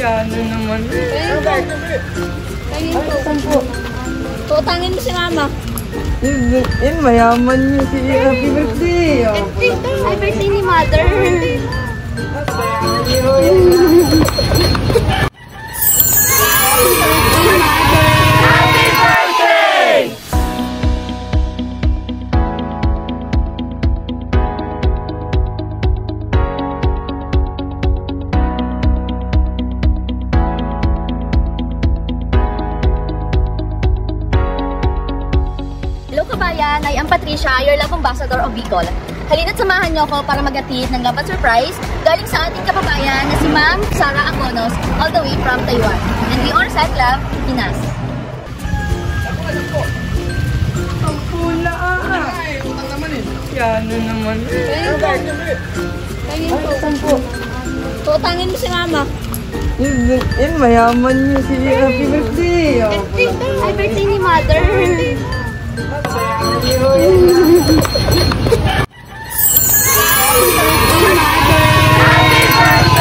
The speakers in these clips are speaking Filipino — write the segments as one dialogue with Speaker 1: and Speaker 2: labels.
Speaker 1: Ano naman?
Speaker 2: Saan po? Tutangin mo si mama.
Speaker 1: Yun, mayaman niyo si Happy Birthday.
Speaker 2: Happy birthday ni mother. Hello kabayan, I am Patricia, your love ambassador of Bicol. Halina't samahan niyo ako para mag-atid ng dapat surprise galing sa ating kababayan na si Ma'am Sarah Aconos all the way from Taiwan. And we are Sat Love, Pinas.
Speaker 1: Ang pula Ay, utang naman eh. Ano naman?
Speaker 2: Saan po? Tutangin mo si mama.
Speaker 1: Yun, mayaman niyo si Happy Birthday.
Speaker 2: Happy birthday ni mother.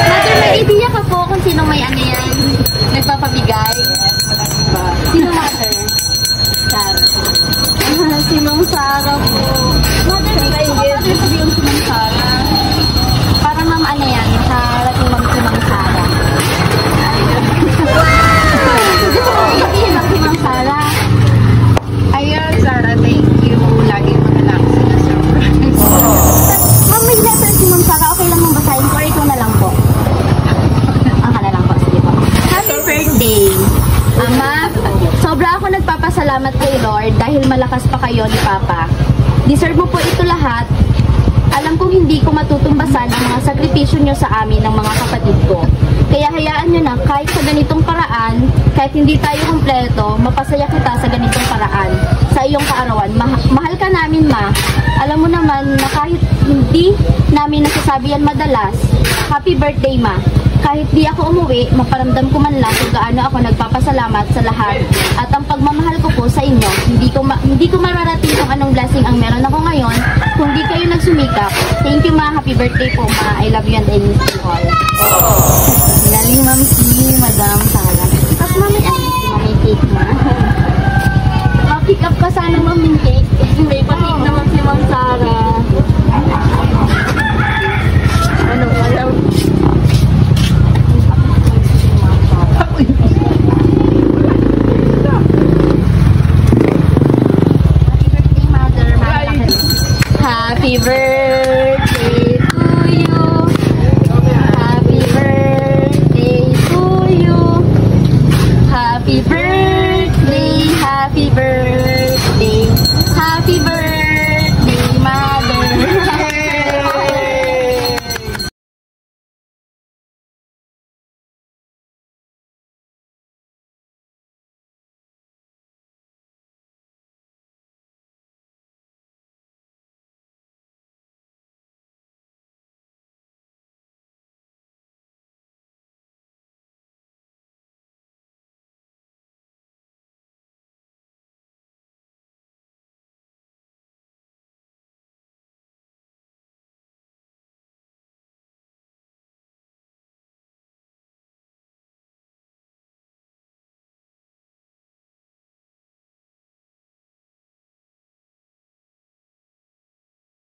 Speaker 2: Mother, may idea ka po kung sino may ano yan? Nagpapabigay? Sino mother? Sarah. Si Ma'am Sarah po. Mother, may mother sabihin si Ma'am Sarah. Para ma'am ano yan? Nakarating ma'am si Ma'am Sarah. Sabihin lang si Ma'am Sarah.
Speaker 3: Ayun, Sarah, thank you. Lagi mo na lang sinasurprise.
Speaker 2: Ma'am, may letter si Ma'am Sarah. Okay lang mong basahin ko? Ikaw na lang po. Ang ka na lang po. Sige po. Happy birthday! Ama, sobra ako nagpapasalamat kay Lord dahil malakas pa kayo ni Papa. Deserve mo po ito lahat. Alam kong hindi ko matutumbasan ang mga sakripisyo nyo sa amin ng mga kapatid ko. Kaya hayaan nyo na kahit sa ganitong paraan, kahit hindi tayo kumpleto, mapasaya kita sa ganitong paraan. Sa iyong kaarawan, mahal ka namin, Ma. Alam mo naman na kahit hindi namin nasasabi yan madalas, happy birthday, Ma. Kahit di ako umuwi, maparamdam ko man lang kung gaano ako nagpapasalamat sa lahat at ang pagmamahal ko po sa inyo. Hindi ko mararating kung anong blessing ang meron ako ngayon kung di kayo nagsumikap. Thank you, Ma. Happy birthday po, Ma. I love you and I miss you all. Galing, Ma'am si Madam Sarah. Tapos, Mami, may cake, Ma. Ma-pick up ka sana, Ma'am, yung cake. May pa-cake naman si Ma'am Sarah.